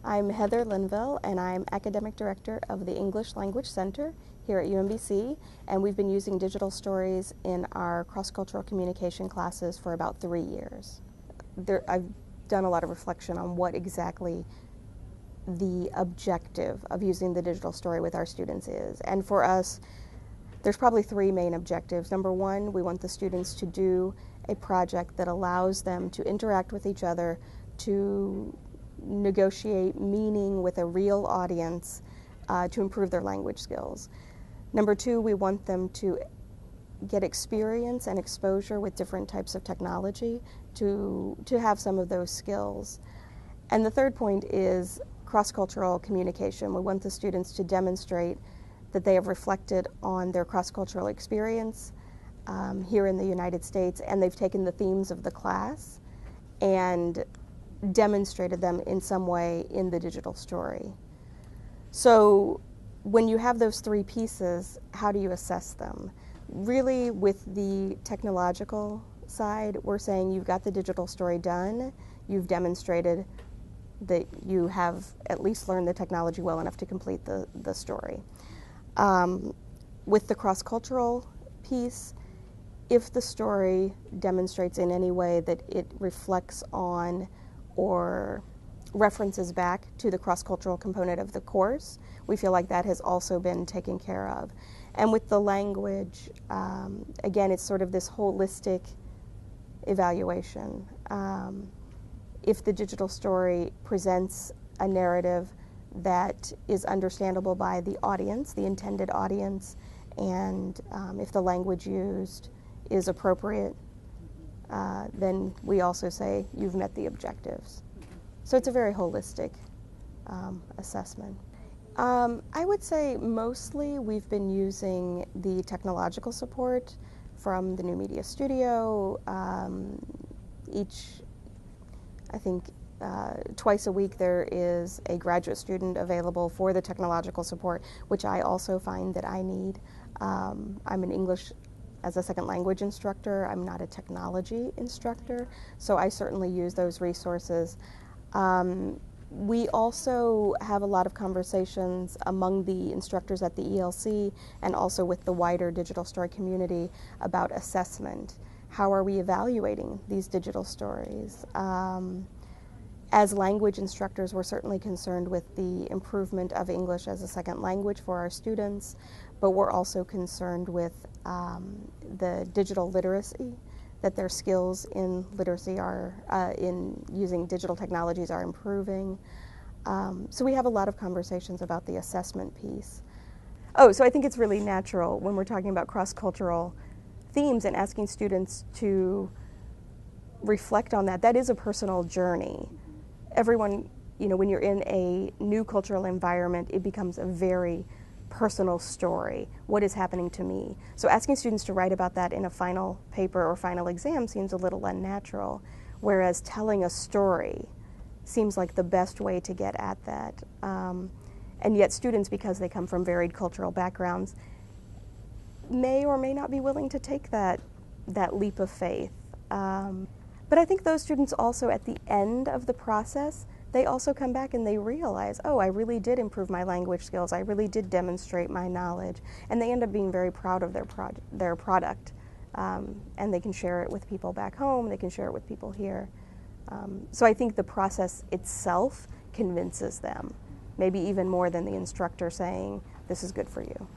I'm Heather Linville, and I'm Academic Director of the English Language Center here at UMBC, and we've been using digital stories in our cross-cultural communication classes for about 3 years. I've done a lot of reflection on what exactly the objective of using the digital story with our students is. And for us, there's probably 3 main objectives. Number one, we want the students to do a project that allows them to interact with each other, to negotiate meaning with a real audience, to improve their language skills. Number two, we want them to get experience and exposure with different types of technology to have some of those skills. And the third point is cross-cultural communication. We want the students to demonstrate that they have reflected on their cross-cultural experience here in the United States, and they've taken the themes of the class and demonstrated them in some way in the digital story. So when you have those 3 pieces, how do you assess them? Really, with the technological side, we're saying you've got the digital story done, you've demonstrated that you have at least learned the technology well enough to complete the story. With the cross-cultural piece, if the story demonstrates in any way that it reflects on or references back to the cross-cultural component of the course, we feel like that has also been taken care of. And with the language, again, it's sort of this holistic evaluation. If the digital story presents a narrative that is understandable by the audience, the intended audience, and if the language used is appropriate, then we also say you've met the objectives. So it's a very holistic assessment. I would say mostly we've been using the technological support from the New Media Studio. I think twice a week there is a graduate student available for the technological support, which I also find that I need. I'm an English as a second language instructor. I'm not a technology instructor, so I certainly use those resources. We also have a lot of conversations among the instructors at the ELC and also with the wider digital story community about assessment. How are we evaluating these digital stories? As language instructors, we're certainly concerned with the improvement of English as a second language for our students, but we're also concerned with the digital literacy, that their skills in literacy are, in using digital technologies are improving. So we have a lot of conversations about the assessment piece. Oh, so I think it's really natural when we're talking about cross-cultural themes and asking students to reflect on that. That is a personal journey. Everyone, when you're in a new cultural environment, it becomes a very personal story. What is happening to me? So asking students to write about that in a final paper or final exam seems a little unnatural, whereas telling a story seems like the best way to get at that. And yet students, because they come from varied cultural backgrounds, may or may not be willing to take that leap of faith. But I think those students also, at the end of the process, they also come back and they realize, oh, I really did improve my language skills, I really did demonstrate my knowledge, and they end up being very proud of their product. And they can share it with people back home, they can share it with people here. So I think the process itself convinces them, maybe even more than the instructor saying, this is good for you.